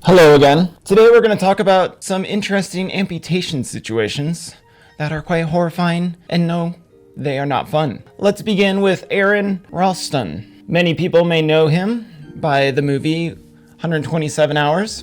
Hello again. Today we're going to talk about some interesting amputation situations that are quite horrifying, and no, they are not fun. Let's begin with Aaron Ralston. Many people may know him by the movie 127 Hours.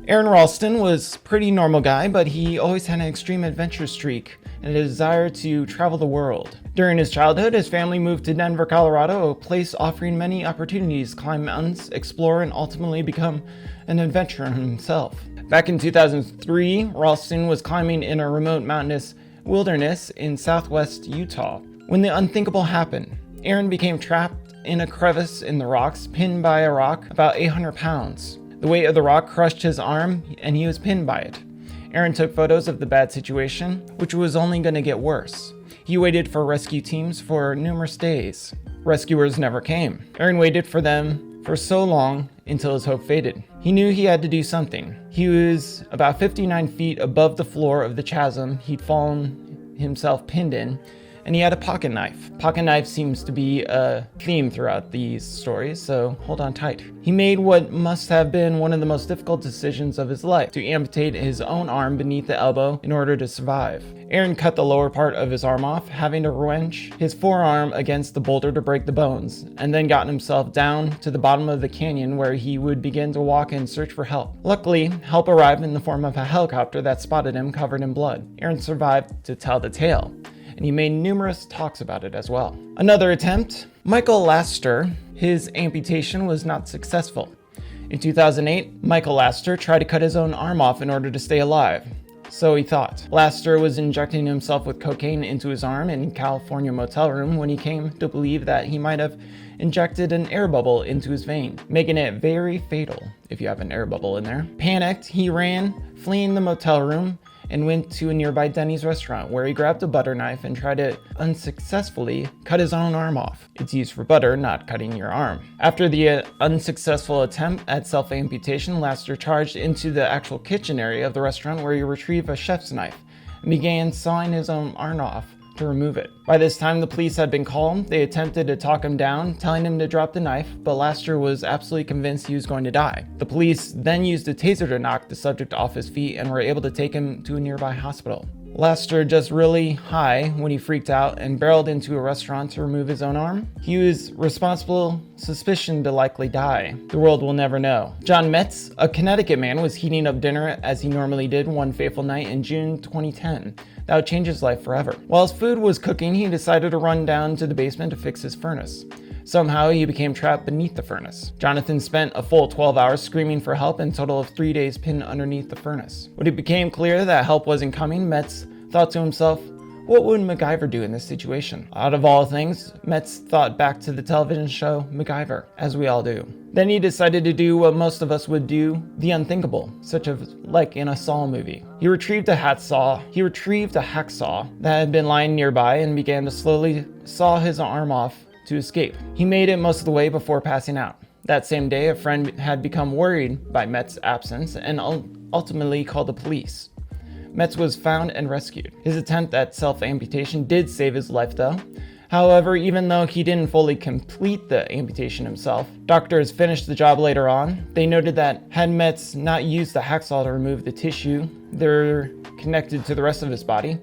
Aaron Ralston was a pretty normal guy, but he always had an extreme adventure streak and a desire to travel the world. During his childhood, his family moved to Denver, Colorado, a place offering many opportunities to climb mountains, explore, and ultimately become an adventurer himself. Back in 2003, Ralston was climbing in a remote mountainous wilderness in southwest Utah when the unthinkable happened. Aaron became trapped in a crevice in the rocks, pinned by a rock about 800 pounds. The weight of the rock crushed his arm, and he was pinned by it. Aaron took photos of the bad situation, which was only going to get worse. He waited for rescue teams for numerous days. Rescuers never came. Aaron waited for them for so long until his hope faded. He knew he had to do something. He was about 59 feet above the floor of the chasm he'd fallen himself pinned in, and he had a pocket knife. Pocket knife seems to be a theme throughout these stories, so hold on tight. He made what must have been one of the most difficult decisions of his life, to amputate his own arm beneath the elbow in order to survive. Aaron cut the lower part of his arm off, having to wrench his forearm against the boulder to break the bones, and then gotten himself down to the bottom of the canyon where he would begin to walk and search for help. Luckily, help arrived in the form of a helicopter that spotted him covered in blood. Aaron survived to tell the tale, and he made numerous talks about it as well. Another attempt, Michael Laster, his amputation was not successful. In 2008, Michael Laster tried to cut his own arm off in order to stay alive. So he thought. Laster was injecting himself with cocaine into his arm in a California motel room when he came to believe that he might have injected an air bubble into his vein, making it very fatal if you have an air bubble in there. Panicked, he ran, fleeing the motel room, and went to a nearby Denny's restaurant where he grabbed a butter knife and tried to unsuccessfully cut his own arm off. It's used for butter, not cutting your arm. After the unsuccessful attempt at self-amputation, Laster charged into the actual kitchen area of the restaurant where he retrieved a chef's knife and began sawing his own arm off to remove it. By this time, the police had been called. They attempted to talk him down, telling him to drop the knife, but Laster was absolutely convinced he was going to die. The police then used a taser to knock the subject off his feet and were able to take him to a nearby hospital. Laster just really high when he freaked out and barreled into a restaurant to remove his own arm. He was responsible, suspicion to likely die. The world will never know. John Metz, a Connecticut man, was heating up dinner as he normally did one fateful night in June 2010. That would change his life forever. While his food was cooking, he decided to run down to the basement to fix his furnace. Somehow, he became trapped beneath the furnace. Jonathan spent a full 12 hours screaming for help and a total of 3 days pinned underneath the furnace. When it became clear that help wasn't coming, Metz thought to himself, what would MacGyver do in this situation? Out of all things, Metz thought back to the television show MacGyver, as we all do. Then he decided to do what most of us would do, the unthinkable, such as like in a Saw movie. He retrieved a hacksaw that had been lying nearby and began to slowly saw his arm off to escape. He made it most of the way before passing out. That same day, a friend had become worried by Metz's absence and ultimately called the police. Metz was found and rescued. His attempt at self-amputation did save his life though. However, even though he didn't fully complete the amputation himself, doctors finished the job later on. They noted that had Metz not used the hacksaw to remove the tissue they're connected to the rest of his body,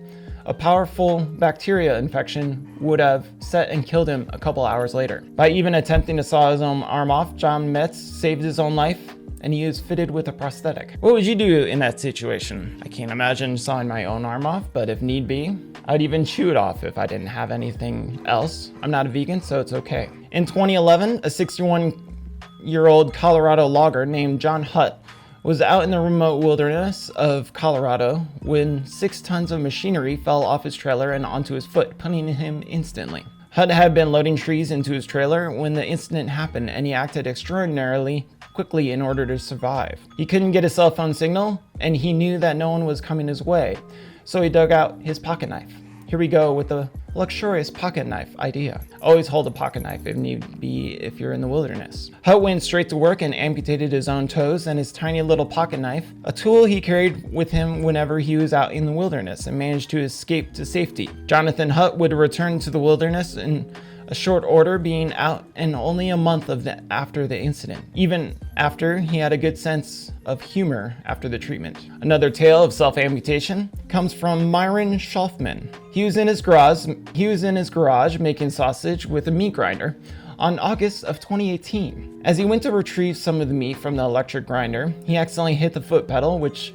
a powerful bacteria infection would have set and killed him a couple hours later. By even attempting to saw his own arm off, John Metz saved his own life, and he was fitted with a prosthetic. What would you do in that situation? I can't imagine sawing my own arm off, but if need be, I'd even chew it off if I didn't have anything else. I'm not a vegan, so it's okay. In 2011, a 61-year-old Colorado logger named John Hutt was out in the remote wilderness of Colorado when 6 tons of machinery fell off his trailer and onto his foot, punning him instantly. Hutt had been loading trees into his trailer when the incident happened, and he acted extraordinarily quickly in order to survive. He couldn't get a cell phone signal, and he knew that no one was coming his way, so he dug out his pocket knife. Here we go with the luxurious pocket knife idea. Always hold a pocket knife if need be if you're in the wilderness. Hutt went straight to work and amputated his own toes and his tiny little pocket knife, a tool he carried with him whenever he was out in the wilderness, and managed to escape to safety. Jonathan Hutt would return to the wilderness in a short order being out and only a month after the incident, even after he had a good sense of humor after the treatment. Another tale of self-amputation comes from Myron Schalfman. He was in his garage making sausage with a meat grinder on August of 2018. As he went to retrieve some of the meat from the electric grinder, he accidentally hit the foot pedal, which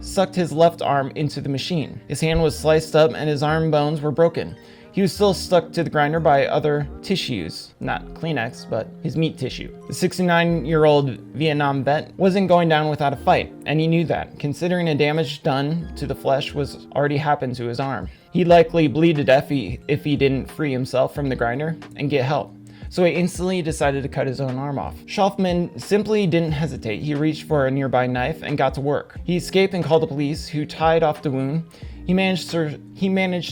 sucked his left arm into the machine. His hand was sliced up and his arm bones were broken. He was still stuck to the grinder by other tissues, not Kleenex, but his meat tissue. The 69-year-old Vietnam vet wasn't going down without a fight, and he knew that, considering the damage done to the flesh was already happened to his arm. He'd likely bleed to death if he didn't free himself from the grinder and get help. So he instantly decided to cut his own arm off. Schalfman simply didn't hesitate. He reached for a nearby knife and got to work. He escaped and called the police, who tied off the wound. He managed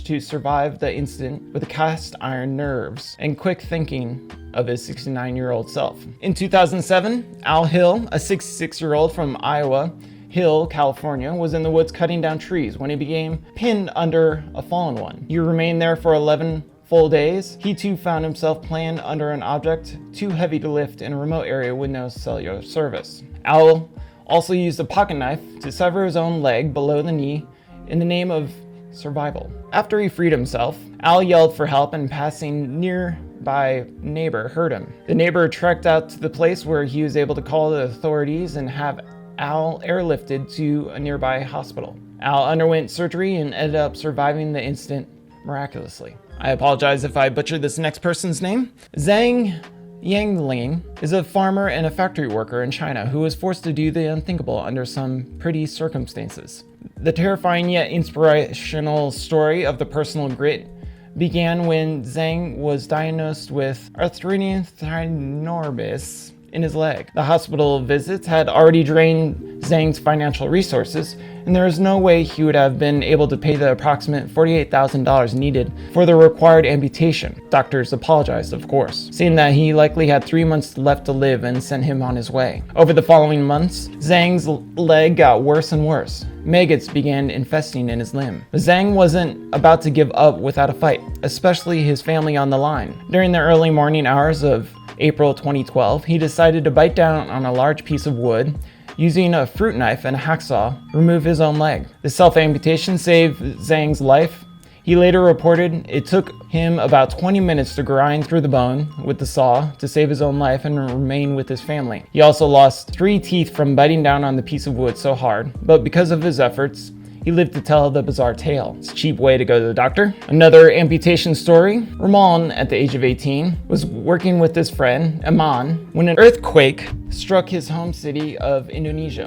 to survive the incident with cast iron nerves and quick thinking of his 69-year-old self. In 2007, Al Hill, a 66-year-old from Iowa Hill, California, was in the woods cutting down trees when he became pinned under a fallen one. He remained there for 11 full days. He too found himself pinned under an object too heavy to lift in a remote area with no cellular service. Al also used a pocket knife to sever his own leg below the knee in the name of survival. After he freed himself, Al yelled for help and passing nearby neighbor heard him. The neighbor trekked out to the place where he was able to call the authorities and have Al airlifted to a nearby hospital. Al underwent surgery and ended up surviving the incident miraculously. I apologize if I butchered this next person's name. Zang Yangling is a farmer and a factory worker in China who was forced to do the unthinkable under some pretty circumstances. The terrifying yet inspirational story of the personal grit began when Zang was diagnosed with arthritis enormis in his leg. The hospital visits had already drained Zang's financial resources, and there was no way he would have been able to pay the approximate $48,000 needed for the required amputation. Doctors apologized, of course, saying that he likely had 3 months left to live and sent him on his way. Over the following months, Zang's leg got worse and worse. Maggots began infesting in his limb. But Zang wasn't about to give up without a fight, especially his family on the line. During the early morning hours of April 2012, he decided to bite down on a large piece of wood, using a fruit knife and a hacksaw, remove his own leg. The self-amputation saved Zang's life. He later reported it took him about 20 minutes to grind through the bone with the saw to save his own life and remain with his family. He also lost 3 teeth from biting down on the piece of wood so hard, but because of his efforts, he lived to tell the bizarre tale. It's a cheap way to go to the doctor. Another amputation story. Ramon, at the age of 18, was working with his friend, Iman, when an earthquake struck his home city of Indonesia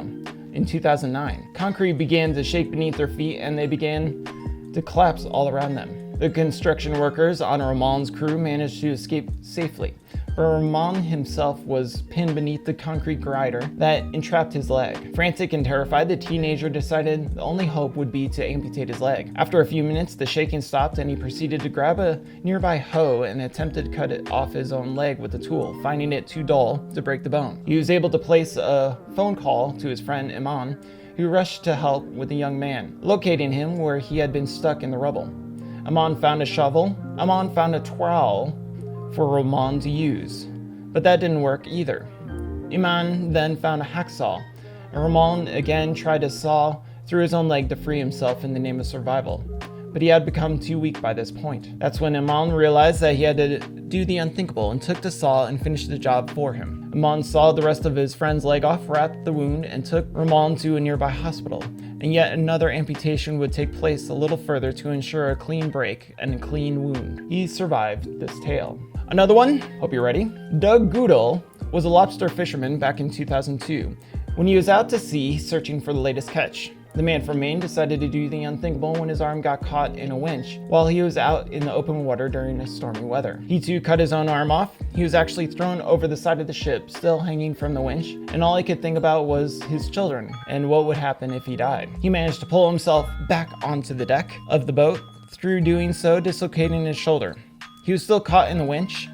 in 2009. Concrete began to shake beneath their feet and they began to collapse all around them. The construction workers on Ramon's crew managed to escape safely, but Ramon himself was pinned beneath the concrete grinder that entrapped his leg. Frantic and terrified, the teenager decided the only hope would be to amputate his leg. After a few minutes, the shaking stopped and he proceeded to grab a nearby hoe and attempted to cut it off his own leg with the tool, finding it too dull to break the bone. He was able to place a phone call to his friend Iman, who rushed to help with the young man, locating him where he had been stuck in the rubble. Iman found a shovel. Iman found a trowel for Ramon to use, but that didn't work either. Iman then found a hacksaw, and Ramon again tried to saw through his own leg to free himself in the name of survival, but he had become too weak by this point. That's when Iman realized that he had to do the unthinkable and took the saw and finished the job for him. Iman sawed the rest of his friend's leg off, wrapped the wound, and took Ramon to a nearby hospital. And yet another amputation would take place a little further to ensure a clean break and a clean wound. He survived this tale. Another one, hope you're ready. Doug Goodall was a lobster fisherman back in 2002 when he was out to sea searching for the latest catch. The man from Maine decided to do the unthinkable when his arm got caught in a winch while he was out in the open water during a stormy weather. He too cut his own arm off. He was actually thrown over the side of the ship, still hanging from the winch, and all he could think about was his children and what would happen if he died. He managed to pull himself back onto the deck of the boat, through doing so dislocating his shoulder. He was still caught in the winch.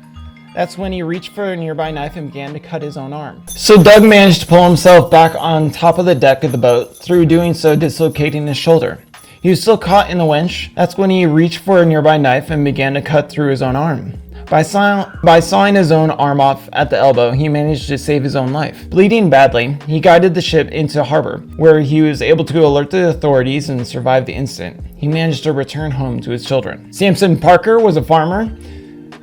That's when he reached for a nearby knife and began to cut his own arm. So Doug managed to pull himself back on top of the deck of the boat, through doing so dislocating his shoulder. He was still caught in the winch. That's when he reached for a nearby knife and began to cut through his own arm. By sawing his own arm off at the elbow, he managed to save his own life. Bleeding badly, he guided the ship into harbor, where he was able to alert the authorities and survive the incident. He managed to return home to his children. Samson Parker was a farmer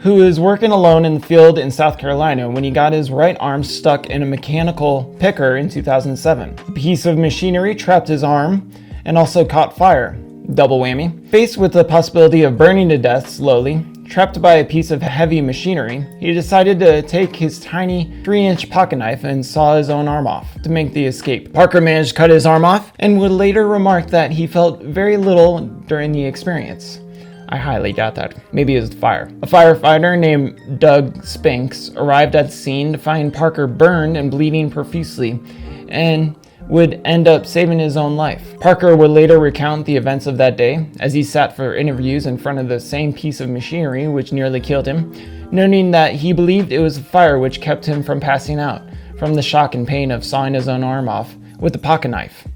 who was working alone in the field in South Carolina when he got his right arm stuck in a mechanical picker in 2007. A piece of machinery trapped his arm and also caught fire. Double whammy. Faced with the possibility of burning to death slowly, trapped by a piece of heavy machinery, he decided to take his tiny 3-inch pocket knife and saw his own arm off to make the escape. Parker managed to cut his arm off and would later remark that he felt very little during the experience. I highly doubt that. Maybe it was the fire. A firefighter named Doug Spinks arrived at the scene to find Parker burned and bleeding profusely and would end up saving his own life. Parker would later recount the events of that day as he sat for interviews in front of the same piece of machinery which nearly killed him, noting that he believed it was the fire which kept him from passing out from the shock and pain of sawing his own arm off with a pocket knife.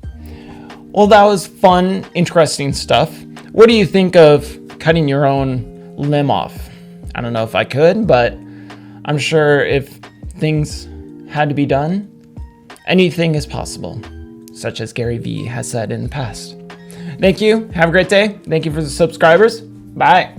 Well, that was fun, interesting stuff. What do you think of cutting your own limb off? I don't know if I could, but I'm sure if things had to be done, anything is possible, such as Gary Vee has said in the past. Thank you. Have a great day. Thank you for the subscribers. Bye.